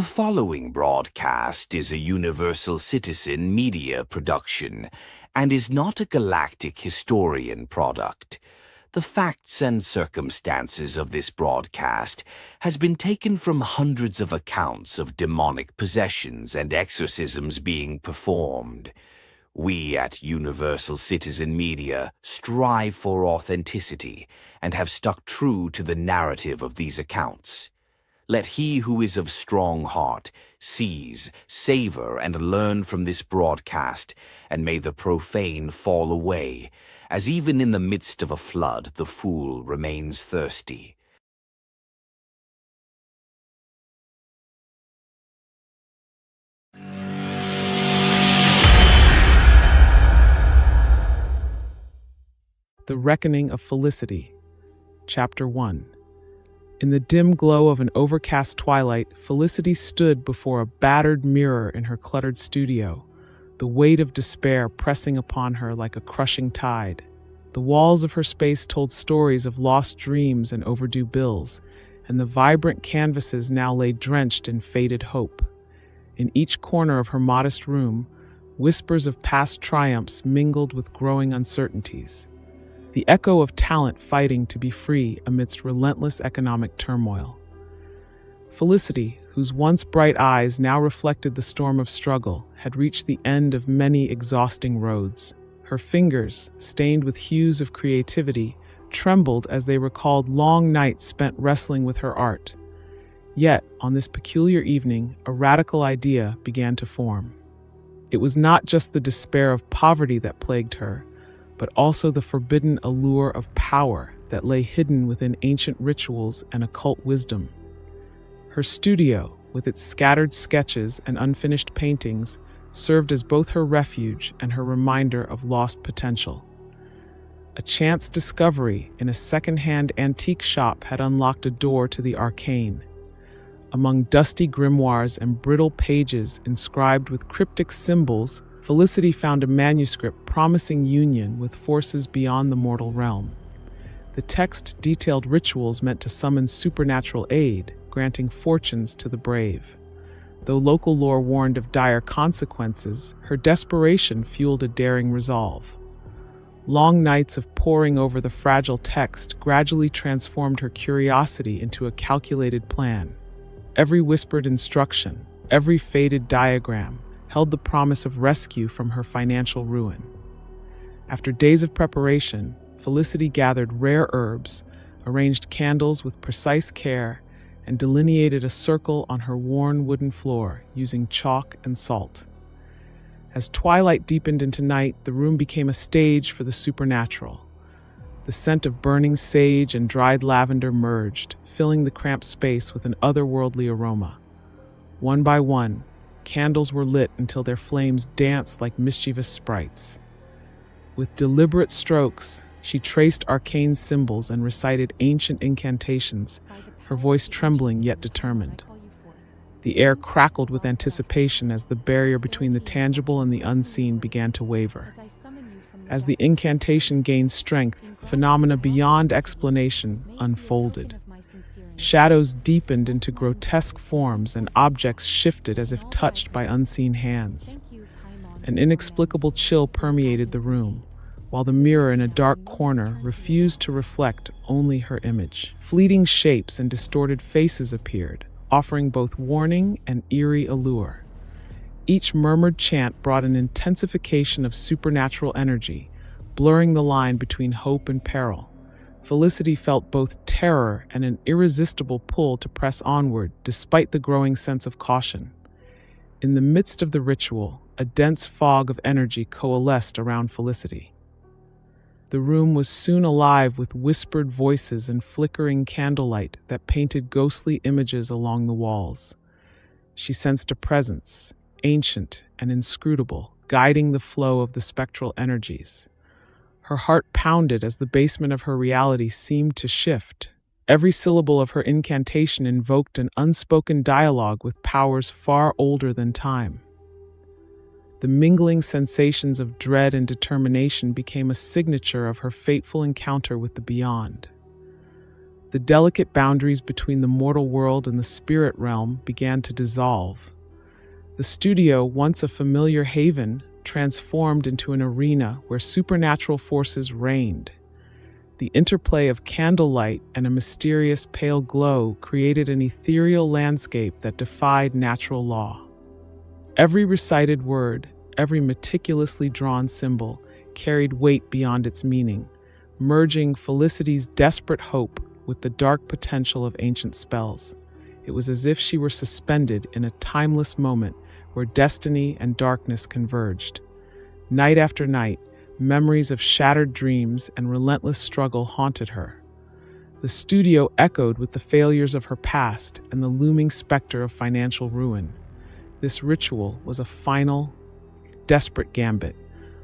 The following broadcast is a Universal Citizen media production and is not a Galactic Historian product. The facts and circumstances of this broadcast has been taken from hundreds of accounts of demonic possessions and exorcisms being performed. We at Universal Citizen Media strive for authenticity and have stuck true to the narrative of these accounts. Let he who is of strong heart seize, savor, and learn from this broadcast, and may the profane fall away, as even in the midst of a flood the fool remains thirsty. The Reckoning of Felicity, Chapter 1. In the dim glow of an overcast twilight, Felicity stood before a battered mirror in her cluttered studio, the weight of despair pressing upon her like a crushing tide. The walls of her space told stories of lost dreams and overdue bills, and the vibrant canvases now lay drenched in faded hope. In each corner of her modest room, whispers of past triumphs mingled with growing uncertainties. The echo of talent fighting to be free amidst relentless economic turmoil. Felicity, whose once bright eyes now reflected the storm of struggle, had reached the end of many exhausting roads. Her fingers, stained with hues of creativity, trembled as they recalled long nights spent wrestling with her art. Yet, on this peculiar evening, a radical idea began to form. It was not just the despair of poverty that plagued her, but also the forbidden allure of power that lay hidden within ancient rituals and occult wisdom. Her studio, with its scattered sketches and unfinished paintings, served as both her refuge and her reminder of lost potential. A chance discovery in a second-hand antique shop had unlocked a door to the arcane. Among dusty grimoires and brittle pages inscribed with cryptic symbols, Felicity found a manuscript promising union with forces beyond the mortal realm. The text detailed rituals meant to summon supernatural aid, granting fortunes to the brave. Though local lore warned of dire consequences, her desperation fueled a daring resolve. Long nights of poring over the fragile text gradually transformed her curiosity into a calculated plan. Every whispered instruction, every faded diagram, held the promise of rescue from her financial ruin. After days of preparation, Felicity gathered rare herbs, arranged candles with precise care, and delineated a circle on her worn wooden floor using chalk and salt. As twilight deepened into night, the room became a stage for the supernatural. The scent of burning sage and dried lavender merged, filling the cramped space with an otherworldly aroma. One by one, candles were lit until their flames danced like mischievous sprites. With deliberate strokes, she traced arcane symbols and recited ancient incantations, her voice trembling yet determined. The air crackled with anticipation as the barrier between the tangible and the unseen began to waver. As the incantation gained strength, phenomena beyond explanation unfolded. Shadows deepened into grotesque forms and objects shifted as if touched by unseen hands. An inexplicable chill permeated the room, while the mirror in a dark corner refused to reflect only her image. Fleeting shapes and distorted faces appeared, offering both warning and eerie allure. Each murmured chant brought an intensification of supernatural energy, blurring the line between hope and peril. Felicity felt both terror and an irresistible pull to press onward despite the growing sense of caution. In the midst of the ritual, a dense fog of energy coalesced around Felicity. The room was soon alive with whispered voices and flickering candlelight that painted ghostly images along the walls. She sensed a presence, ancient and inscrutable, guiding the flow of the spectral energies. Her heart pounded as the basement of her reality seemed to shift. Every syllable of her incantation invoked an unspoken dialogue with powers far older than time. The mingling sensations of dread and determination became a signature of her fateful encounter with the beyond. The delicate boundaries between the mortal world and the spirit realm began to dissolve. The studio, once a familiar haven, transformed into an arena where supernatural forces reigned. The interplay of candlelight and a mysterious pale glow created an ethereal landscape that defied natural law. Every recited word, every meticulously drawn symbol, carried weight beyond its meaning, merging Felicity's desperate hope with the dark potential of ancient spells. It was as if she were suspended in a timeless moment where destiny and darkness converged. Night after night, memories of shattered dreams and relentless struggle haunted her. The studio echoed with the failures of her past and the looming specter of financial ruin. This ritual was a final, desperate gambit,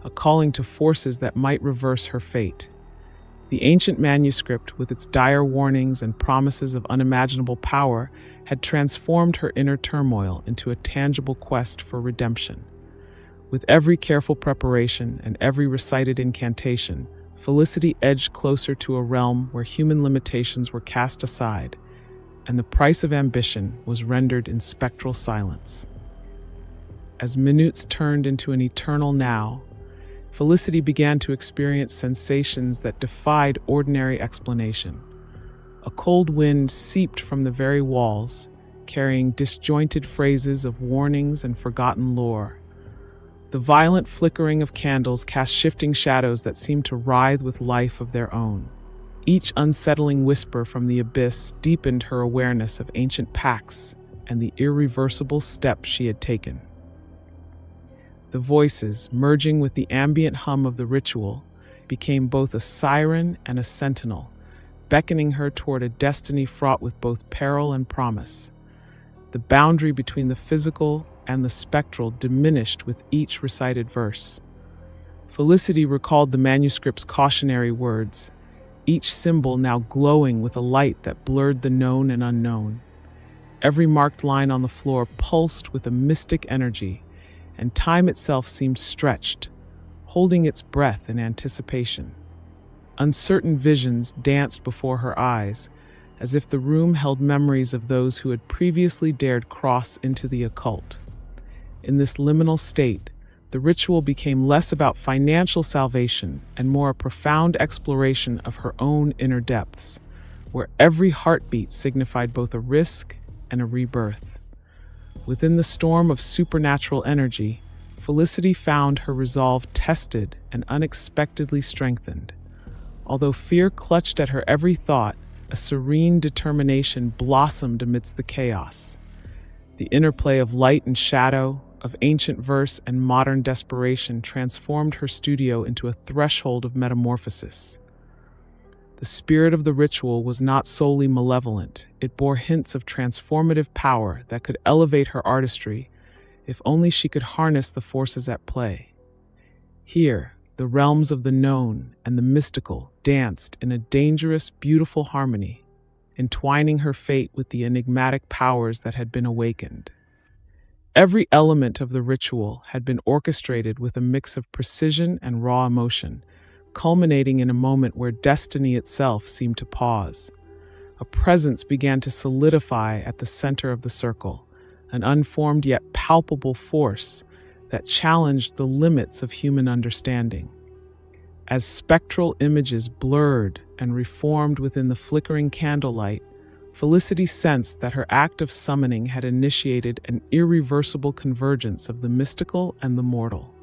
a calling to forces that might reverse her fate. The ancient manuscript, with its dire warnings and promises of unimaginable power, had transformed her inner turmoil into a tangible quest for redemption. With every careful preparation and every recited incantation, Felicity edged closer to a realm where human limitations were cast aside, and the price of ambition was rendered in spectral silence. As minutes turned into an eternal now, Felicity began to experience sensations that defied ordinary explanation. A cold wind seeped from the very walls, carrying disjointed phrases of warnings and forgotten lore. The violent flickering of candles cast shifting shadows that seemed to writhe with life of their own. Each unsettling whisper from the abyss deepened her awareness of ancient pacts and the irreversible steps she had taken. The voices, merging with the ambient hum of the ritual, became both a siren and a sentinel, beckoning her toward a destiny fraught with both peril and promise. The boundary between the physical and the spectral diminished with each recited verse. Felicity recalled the manuscript's cautionary words, each symbol now glowing with a light that blurred the known and unknown. Every marked line on the floor pulsed with a mystic energy, and time itself seemed stretched, holding its breath in anticipation. Uncertain visions danced before her eyes, as if the room held memories of those who had previously dared cross into the occult. In this liminal state, the ritual became less about financial salvation and more a profound exploration of her own inner depths, where every heartbeat signified both a risk and a rebirth. Within the storm of supernatural energy, Felicity found her resolve tested and unexpectedly strengthened. Although fear clutched at her every thought, a serene determination blossomed amidst the chaos. The interplay of light and shadow, of ancient verse and modern desperation transformed her studio into a threshold of metamorphosis. The spirit of the ritual was not solely malevolent. It bore hints of transformative power that could elevate her artistry if only she could harness the forces at play. Here, the realms of the known and the mystical danced in a dangerous, beautiful harmony, entwining her fate with the enigmatic powers that had been awakened. Every element of the ritual had been orchestrated with a mix of precision and raw emotion, culminating in a moment where destiny itself seemed to pause. A presence began to solidify at the center of the circle, an unformed yet palpable force that challenged the limits of human understanding. As spectral images blurred and reformed within the flickering candlelight, Felicity sensed that her act of summoning had initiated an irreversible convergence of the mystical and the mortal.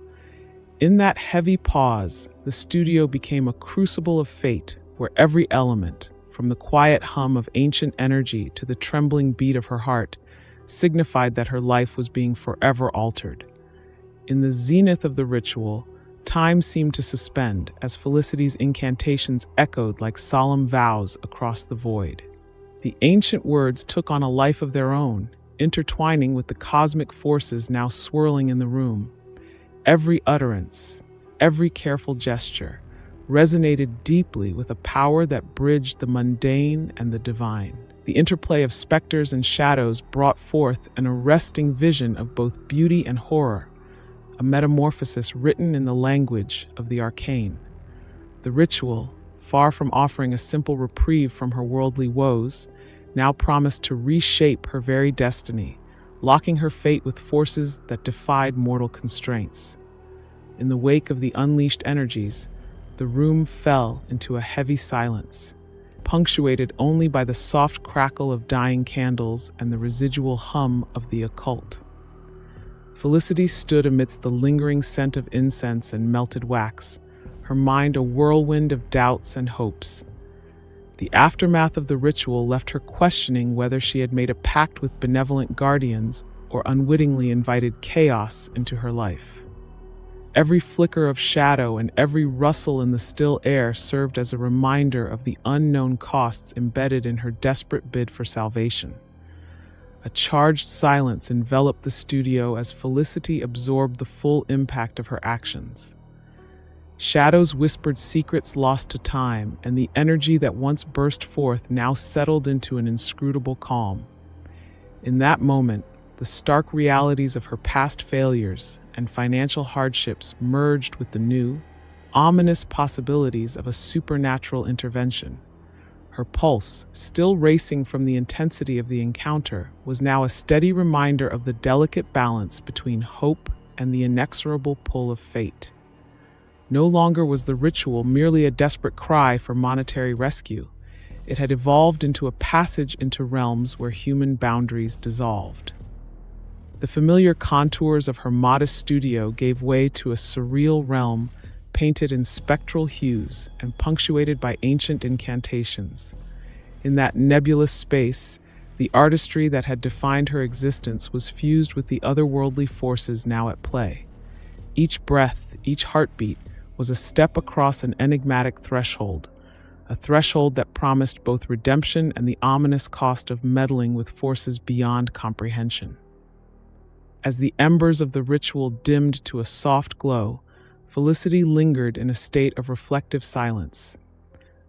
In that heavy pause, the studio became a crucible of fate, where every element, from the quiet hum of ancient energy to the trembling beat of her heart, signified that her life was being forever altered. In the zenith of the ritual, time seemed to suspend as Felicity's incantations echoed like solemn vows across the void. The ancient words took on a life of their own, intertwining with the cosmic forces now swirling in the room. Every utterance, every careful gesture, resonated deeply with a power that bridged the mundane and the divine. The interplay of specters and shadows brought forth an arresting vision of both beauty and horror, a metamorphosis written in the language of the arcane. The ritual, far from offering a simple reprieve from her worldly woes, now promised to reshape her very destiny, locking her fate with forces that defied mortal constraints. In the wake of the unleashed energies, the room fell into a heavy silence, punctuated only by the soft crackle of dying candles and the residual hum of the occult. Felicity stood amidst the lingering scent of incense and melted wax, her mind a whirlwind of doubts and hopes. The aftermath of the ritual left her questioning whether she had made a pact with benevolent guardians or unwittingly invited chaos into her life. Every flicker of shadow and every rustle in the still air served as a reminder of the unknown costs embedded in her desperate bid for salvation. A charged silence enveloped the studio as Felicity absorbed the full impact of her actions. Shadows whispered secrets lost to time, and the energy that once burst forth now settled into an inscrutable calm. In that moment, the stark realities of her past failures and financial hardships merged with the new, ominous possibilities of a supernatural intervention. Her pulse, still racing from the intensity of the encounter, was now a steady reminder of the delicate balance between hope and the inexorable pull of fate. No longer was the ritual merely a desperate cry for monetary rescue. It had evolved into a passage into realms where human boundaries dissolved. The familiar contours of her modest studio gave way to a surreal realm painted in spectral hues and punctuated by ancient incantations. In that nebulous space, the artistry that had defined her existence was fused with the otherworldly forces now at play. Each breath, each heartbeat, was a step across an enigmatic threshold, a threshold that promised both redemption and the ominous cost of meddling with forces beyond comprehension. As the embers of the ritual dimmed to a soft glow, Felicity lingered in a state of reflective silence.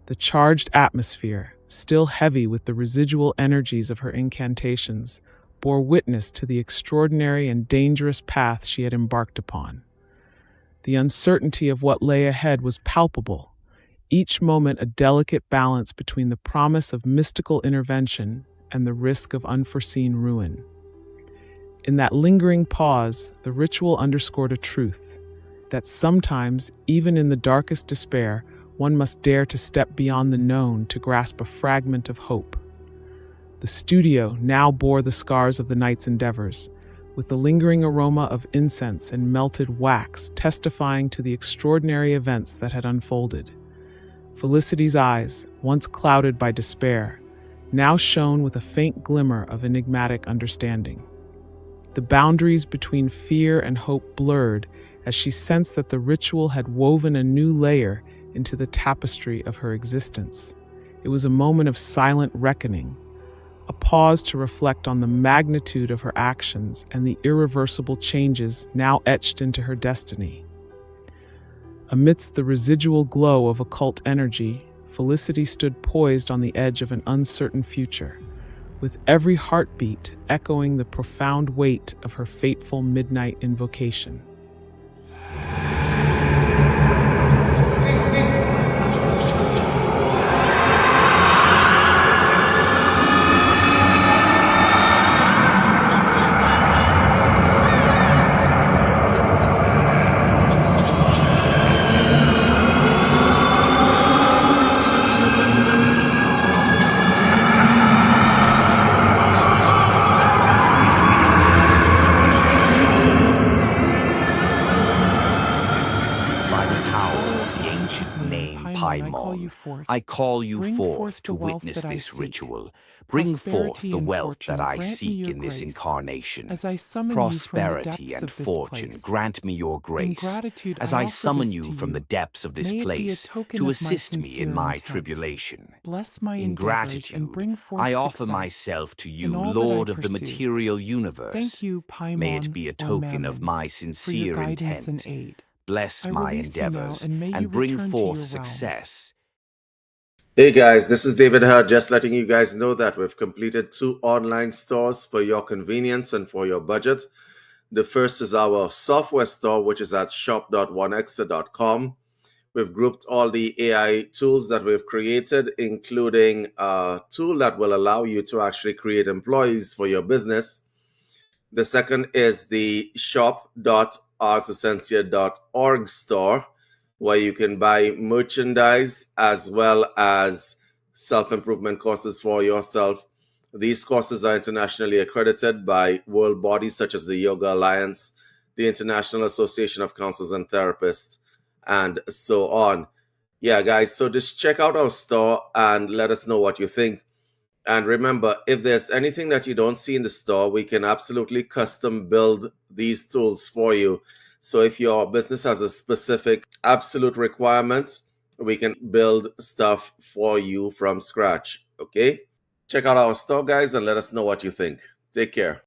The charged atmosphere, still heavy with the residual energies of her incantations, bore witness to the extraordinary and dangerous path she had embarked upon. The uncertainty of what lay ahead was palpable, each moment a delicate balance between the promise of mystical intervention and the risk of unforeseen ruin. In that lingering pause, the ritual underscored a truth, that sometimes, even in the darkest despair, one must dare to step beyond the known to grasp a fragment of hope. The studio now bore the scars of the night's endeavors, with the lingering aroma of incense and melted wax testifying to the extraordinary events that had unfolded. Felicity's eyes, once clouded by despair, now shone with a faint glimmer of enigmatic understanding. The boundaries between fear and hope blurred as she sensed that the ritual had woven a new layer into the tapestry of her existence. It was a moment of silent reckoning, a pause to reflect on the magnitude of her actions and the irreversible changes now etched into her destiny. Amidst the residual glow of occult energy, Felicity stood poised on the edge of an uncertain future, with every heartbeat echoing the profound weight of her fateful midnight invocation. I call you forth to witness this ritual. Bring forth the wealth that I seek in this incarnation. Prosperity and fortune, grant me your grace, as I summon you from the depths of this place to assist me in my tribulation. In gratitude, I offer myself to you, Lord of the material universe. May it be a token of my sincere intent. Bless my endeavors and bring forth success. Hey guys, this is David Hurd, just letting you guys know that we've completed 2 online stores for your convenience and for your budget. The first is our software store, which is at shop.onexa.com, We've grouped all the AI tools that we've created, including a tool that will allow you to actually create employees for your business. The second is the shop.arsessentia.org store, where you can buy merchandise as well as self-improvement courses for yourself. These courses are internationally accredited by world bodies such as the Yoga Alliance, the International Association of Counselors and Therapists, and so on. Yeah, guys, so just check out our store and let us know what you think. And remember, if there's anything that you don't see in the store, we can absolutely custom build these tools for you. So if your business has a specific absolute requirement, we can build stuff for you from scratch. Okay? Check out our store, guys, and let us know what you think. Take care.